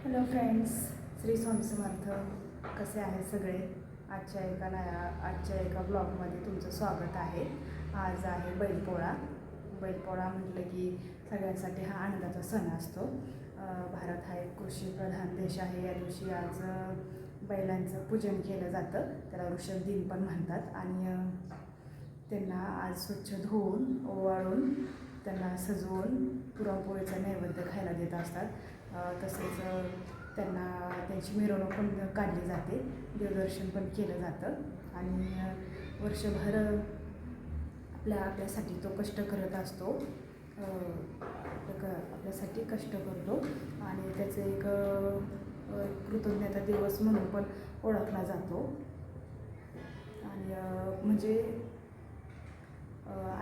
Hello friends, Shri Swami Samarth. कसे आहेत सगळे? आजच्या एका ब्लॉगमध्ये तुमचं स्वागत आहे. आज आहे बैलपोळा. बैलपोळा म्हटलं की सगळ्यांसाठी हा आनंदाचा सण असतो. भारत हा एक कृषीप्रधान देश आहे. या दिवशी आज बैलांचं पूजन केलं जातं. त्याला ऋषभ दिन पण म्हणतात. आणि त्यांना आज स्वच्छ धुवून ओवाळून त्यांना सजवून पुरणपोळीचा नैवेद्य खायला देत असतात. तसेच त्यांना त्यांची मिरवणूक पण काढली जाते, देवदर्शन पण केलं जातं. आणि वर्षभर आपल्यासाठी तो कष्ट करत असतो. आपल्यासाठी कष्ट करतो आणि त्याचे एक कृतज्ञता दिवस म्हणून पण ओळखला जातो. आणि म्हणजे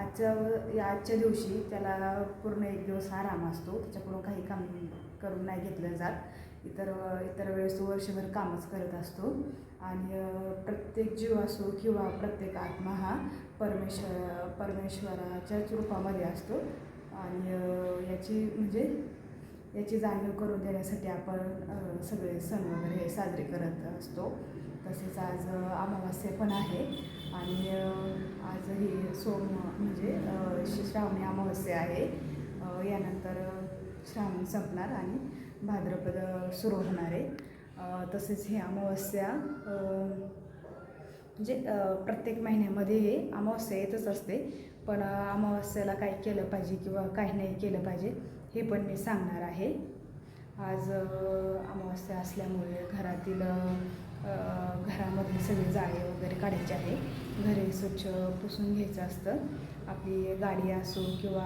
आजच्या दिवशी त्याला पूर्ण एक दिवस आराम असतो. त्याच्याकडून काही काम करून नाही घेतलं जात. इतर वेळेस तो वर्षभर कामच करत असतो. आणि प्रत्येक जीव असो किंवा प्रत्येक आत्मा हा परमेश्वराच्याच रूपामध्ये असतो. आणि याची जाणीव करून देण्यासाठी आपण सगळे सण वगैरे साजरे करत असतो. तसेच आज अमावास्या पण आहे. आणि आज ही श्रावणी अमावास्या आहे. यानंतर श्रावण संपणार आणि भाद्रपद सुरू होणार आहे. तसेच ही अमावास्या प्रत्येक महिन्यामध्ये हे अमावास्या येतच असते. पण अमावास्याला काय केलं पाहिजे किंवा काही नाही केलं पाहिजे हे पण मी सांगणार आहे. आज अमावास्या असल्यामुळे घरामधले सगळे जाळे वगैरे काढायचे आहे. घरी स्वच्छ पुसून घ्यायचं असतं. आपली गाडी असो किंवा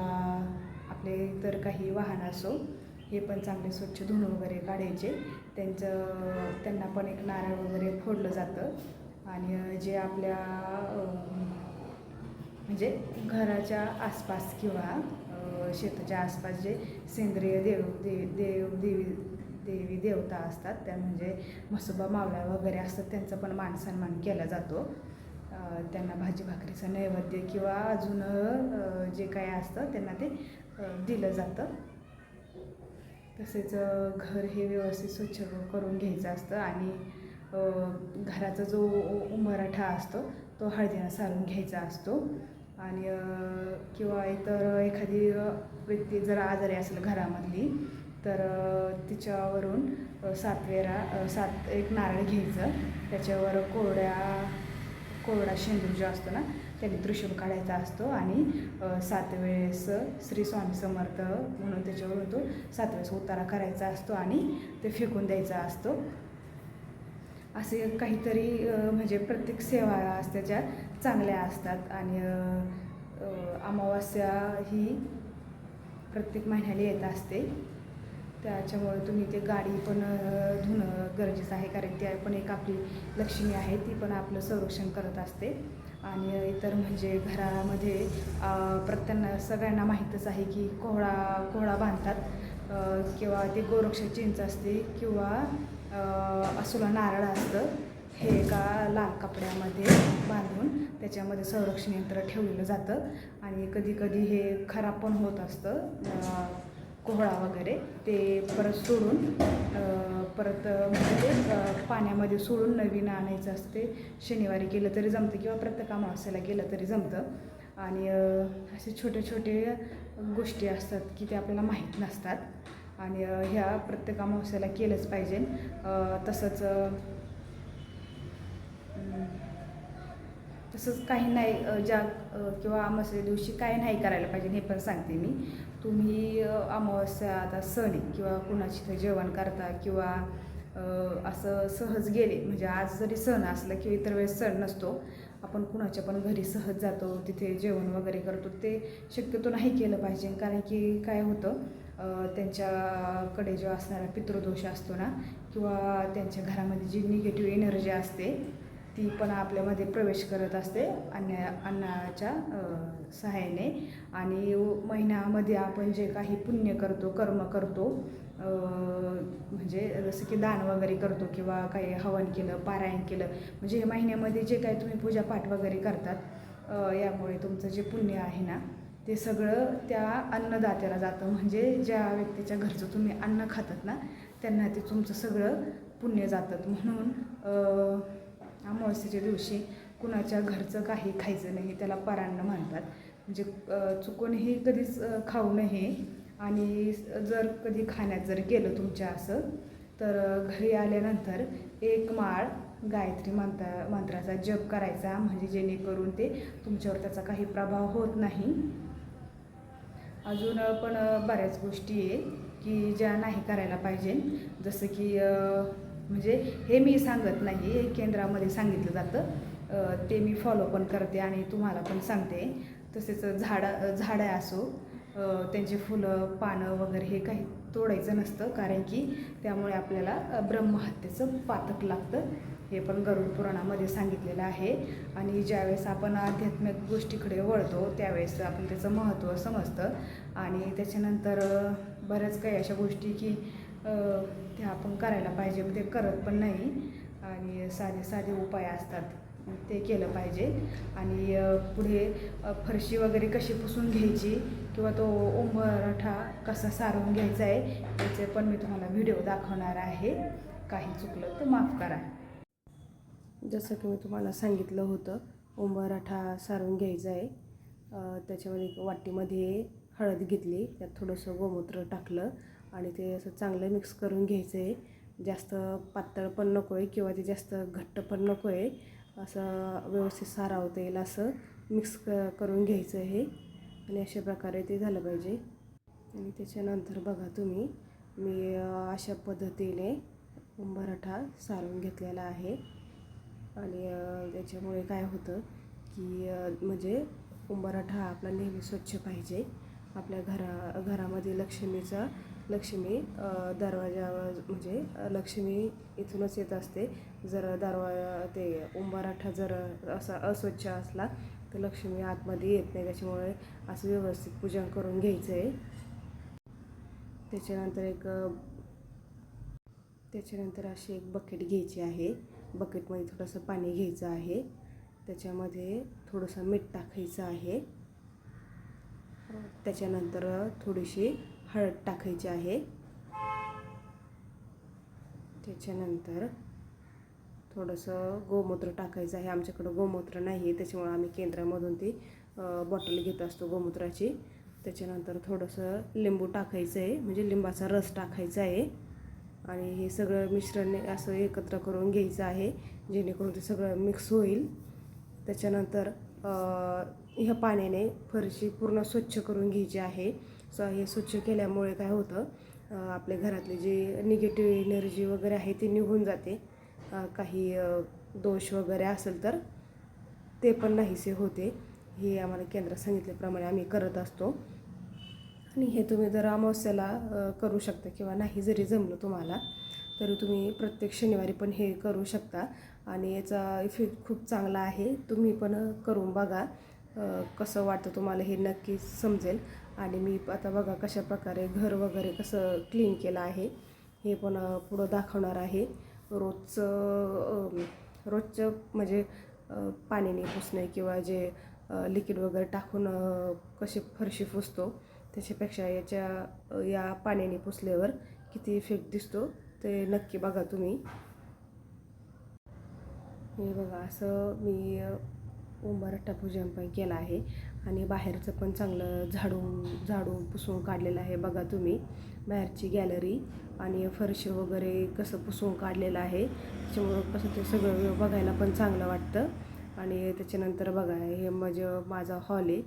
आपले इतर काही वाहन असो हे पण चांगले स्वच्छ धुवून वगैरे काढायचे. त्यांना पण एक नारळ वगैरे फोडलं जातं. आणि जे आपल्या घराच्या आसपास किंवा शेताच्या आसपास जे सेंद्रिय देवी देवता असतात, त्या म्हसोबा मावळा वगैरे असतात, त्यांचा पण मान सन्मान केला जातो. त्यांना भाजी भाकरीचा नैवेद्य किंवा अजून जे काय असतं त्यांना ते दिलं जातं. तसेच घर हे व्यवस्थित स्वच्छ करून घ्यायचं असतं. आणि घराचा जो उंबरठा असतो तो हळदीनं सारून घ्यायचा असतो. आणि किंवा इतर एखादी व्यक्ती जर आजारी असेल घरामधली तर तिच्यावरून 7 एक नारळ घ्यायचं. त्याच्यावर कोरडा शेंदूर जो असतो ना त्याने त्रिशूल काढायचा असतो. आणि 7 वेळेस श्री स्वामी समर्थ म्हणून त्याच्यावरून तो 7 वेळेस उतारा करायचा असतो आणि ते फेकून द्यायचा असतो. असे काहीतरी प्रत्येक सेवा असतात ज्या चांगल्या असतात. आणि अमावास्या ही प्रत्येक महिन्याला येत असते. त्याच्यामुळे तुम्ही ते गाडी पण धुणं गरजेचं आहे, कारण ती पण एक आपली लक्ष्मी आहे, ती पण आपलं संरक्षण करत असते. आणि इतर घरामध्ये प्रत्येक सगळ्यांना माहीतच आहे की कोहळा बांधतात किंवा ते गोरक्ष चिंच असते किंवा असुला नारळ असतं. हे एका लाल कपड्यामध्ये बांधून त्याच्यामध्ये संरक्षण यंत्र ठेवलेलं जातं. आणि कधी हे खराब पण होत असतं. कोहळा वगैरे ते पाण्यामध्ये सोडून नवीन आणायचं असतं. ते शनिवारी केलं तरी जमतं किंवा प्रत्येक अमावास्याला केलं तरी जमतं. आणि असे छोटे गोष्टी असतात की ते आपल्याला माहीत नसतात. आणि ह्या प्रत्येक अमावास्याला केलंच पाहिजे. तसंच काही नाही किंवा अमावास्या दिवशी काही नाही करायला पाहिजे हे पण सांगते मी. तुम्ही अमावास्या आता सण किंवा कुणाची तर जेवण करता किंवा असं सहज गेले, आज जरी सण असलं किंवा इतर वेळेस सण नसतो, आपण कुणाच्या पण घरी सहज जातो, तिथे जेवण वगैरे करतो, ते शक्यतो नाही केलं पाहिजे. कारण की काय होतं, त्यांच्याकडे जो असणारा पितृदोष असतो ना किंवा त्यांच्या घरामध्ये जी निगेटिव्ह एनर्जी असते ती पण आपल्यामध्ये प्रवेश करत असते अन्नाच्या सहाय्याने. आणि महिन्यामध्ये आपण जे काही पुण्य करतो, कर्म करतो, जसं की दान वगैरे करतो किंवा काही हवन केलं, पारायण केलं, महिन्यामध्ये जे काही तुम्ही पूजापाठ वगैरे करतात, यामुळे तुमचं जे पुण्य आहे ना ते सगळं त्या अन्नदात्याला जातं. म्हणजे ज्या व्यक्तीच्या घरचं तुम्ही अन्न खातात ना, त्यांना ते तुमचं सगळं पुण्य जातं. म्हणून अमावस्येच्या दिवशी कुणाच्या घरचं काही खायचं नाही, त्याला परान्न म्हणतात. म्हणजे चुकूनही कधीच खाऊ नये. आणि जर कधी खाण्यात जर गेलं तुमच्या असं, तर घरी आल्यानंतर एक माळ गायत्री मंत्राचा जप करायचा, म्हणजे जेणेकरून ते तुमच्यावर त्याचा काही प्रभाव होत नाही. अजून पण बऱ्याच गोष्टी आहे की ज्या नाही करायला पाहिजे. जसं की म्हणजे हे मी सांगत नाही, हे केंद्रामध्ये सांगितलं जातं, ते मी फॉलो पण करते आणि तुम्हाला पण सांगते. तसेच झाडं असो, त्यांचे फुलं पानं वगैरे हे काही तोडायचं नसतं, कारण की त्यामुळे आपल्याला ब्रह्महत्येचं पातक लागतं. हे पण गरुड पुराणामध्ये सांगितलेलं आहे. आणि ज्यावेळेस आपण आध्यात्मिक गोष्टीकडे वळतो त्यावेळेस आपण त्याचं महत्त्व समजतं. आणि त्याच्यानंतर बऱ्याच काही अशा गोष्टी की त्या आपण करायला पाहिजे, ते करत पण नाही. आणि साधे उपाय असतात, ते केलं पाहिजे. आणि पुढे फरशी वगैरे कशी पुसून घ्यायची किंवा तो उंबरठा कसा सारवून घ्यायचा आहे याचे पण मी तुम्हाला व्हिडिओ दाखवणार आहे. काही चुकलं तर माफ करा. जसं की मी तुम्हाला सांगितलं होतं, उंबरठा सारवून घ्यायचा आहे. त्याच्यामध्ये एक वाटीमध्ये हळद घेतली, त्यात थोडंसं गोमूत्र टाकलं आणि ते असं चांगलं मिक्स करून घ्यायचं आहे. जास्त पातळ पण नको आहे किंवा ते जास्त घट्ट पण नको आहे, असं व्यवस्थित सारावता येईल असं मिक्स करून घ्यायचं आहे. आणि अशा प्रकारे ते झालं पाहिजे. आणि त्याच्यानंतर बघा तुम्ही, मी अशा पद्धतीने उंबरठा सारवून घेतलेला आहे. आणि त्याच्यामुळे काय होतं की म्हणजे उंबरठा आपला नेहमी स्वच्छ पाहिजे. आपल्या घरामध्ये लक्ष्मी दरवाजावर, म्हणजे लक्ष्मी इथूनच येत असते. जर ते उंबरठा जर असा अस्वच्छ असला तर लक्ष्मी आतमध्ये येत नाही. त्याच्यामुळे असं व्यवस्थित पूजन करून घ्यायचं आहे. त्याच्यानंतर अशी एक बकेट घ्यायची आहे. बकेटमध्ये थोडंसं पाणी घ्यायचं आहे. त्याच्यामध्ये थोडंसं मीठ टाकायचं आहे. त्याच्यानंतर थोडीशी हळद टाकायची आहे. त्याच्यानंतर थोडंसं गोमूत्र टाकायचं आहे. आमच्याकडं गोमूत्र नाही आहे, त्याच्यामुळे आम्ही केंद्रामधून ती बॉटल घेत असतो गोमूत्राची. त्याच्यानंतर थोडंसं लिंबू टाकायचं आहे, म्हणजे लिंबाचा रस टाकायचा आहे. आणि हे सगळं मिश्रण असं एकत्र करून घ्यायचं आहे, जेणेकरून ते सगळं मिक्स होईल. त्याच्यानंतर ह्या पाण्याने फरशी पूर्ण स्वच्छ करून घ्यायची आहे. हे स्वच्छ केल्यामुळे काय होतं, आपल्या घरातली जी निगेटिव्ह एनर्जी वगैरे आहे ती निघून जाते. काही दोष वगैरे असेल तर ते पण नाहीसे होते. हे आम्हाला केंद्रात सांगितल्याप्रमाणे आम्ही करत असतो. आणि हे तुम्ही जर अमावस्याला करू शकता किंवा नाही जरी जमलं तुम्हाला तरी तुम्ही प्रत्येक शनिवारी पण हे करू शकता. आणि याचा इफेक्ट खूप चांगला आहे. तुम्ही पण करून बघा, कसं वाटतं तुम्हाला हे नक्की समजेल. आणि मी आता बघा कशा प्रकारे घर वगैरे कसं क्लीन केलं आहे हे पण पुढं दाखवणार आहे. रोजचं म्हणजे पाण्याने पुसणे किंवा जे लिक्विड वगैरे टाकून कशी फरशी पुसतो त्याच्यापेक्षा या पाण्याने पुसल्यावर किती इफेक्ट दिसतो ते नक्की बघा तुम्ही. हे बघा असं मी उंबरठा पूजन पण केलं आहे. आणि बाहेरचं पण चांगलं झाडून पुसून काढलेलं आहे. बघा तुम्ही बाहेरची गॅलरी आणि फरशी वगैरे कसं पुसून काढलेलं आहे. त्याच्यामुळं कसं ते सगळं बघायला पण चांगलं वाटतं. आणि त्याच्यानंतर बघा हे माझा हॉल आहे.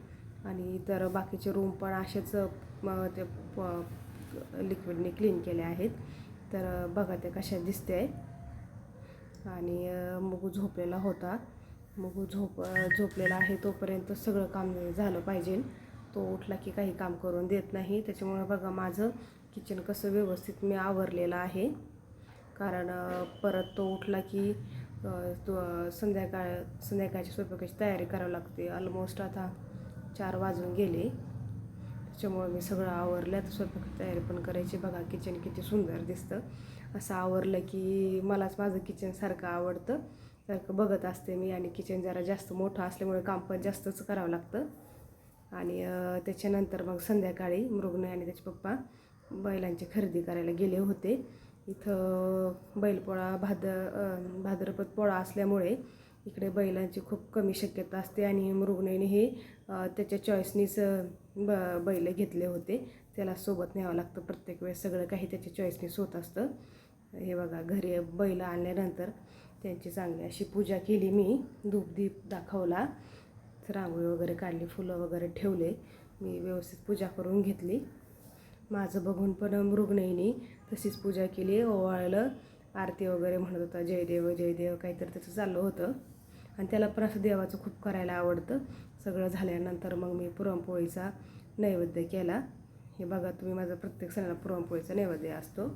आणि इतर बाकीचे रूम पण असेच ते लिक्विडने क्लीन केले आहेत. तर बघा ते कशा दिसते आहे. आणि मुगू झोपलेला होता. मुगू झोपलेला आहे तोपर्यंत सगळं काम झालं पाहिजे. तो उठला की काही काम करून देत नाही. त्याच्यामुळे बघा माझं किचन कसं व्यवस्थित मी आवरलेलं आहे. कारण परत तो उठला की संध्याकाळच्या स्वयंपाकाची तयारी करावी लागते. ऑलमोस्ट आता 4 वाजून गेले. त्याच्यामुळे मी सगळं आवरलं. आता स्वयंपाकाची तयारी पण करायची. बघा किचन किती सुंदर दिसतं. असं आवरलं की मलाच माझं किचन सारखं आवडतं, सारखं बघत असते मी. आणि किचन जरा जास्त मोठं असल्यामुळे काम पण जास्तच करावं लागतं. आणि त्याच्यानंतर मग संध्याकाळी मृगनय आणि त्याचे पप्पा बैलांची खरेदी करायला गेले होते. इथं बैलपोळा भाद्रपद पोळा असल्यामुळे इकडे बैलांची खूप कमी शक्यता असते आणि मृगनयने हे त्याच्या चॉईसनीच बैल घेतले होते. त्याला सोबत न्यावं लागतं प्रत्येक वेळेस, सगळं काही त्याच्या चॉईसनीच होत असतं. हे बघा, घरी बैल आणल्यानंतर त्यांची चांगली अशी पूजा केली मी, धूपदीप दाखवला, रांगोळी वगैरे काढली, फुलं वगैरे ठेवले, मी व्यवस्थित पूजा करून घेतली. माझं बघून पण मृगनयनी तशीच पूजा केली, ओवाळलं, आरती वगैरे म्हणत होता, जयदेव जयदेव काहीतरी त्याचं चाललं होतं. आणि त्याला पण असं देवाचं खूप करायला आवडतं. सगळं झाल्यानंतर मग मी पुरणपोळीचा नैवेद्य केला. हे बघा तुम्ही, माझा प्रत्येक सणाला पुरणपोळीचा नैवेद्य असतो.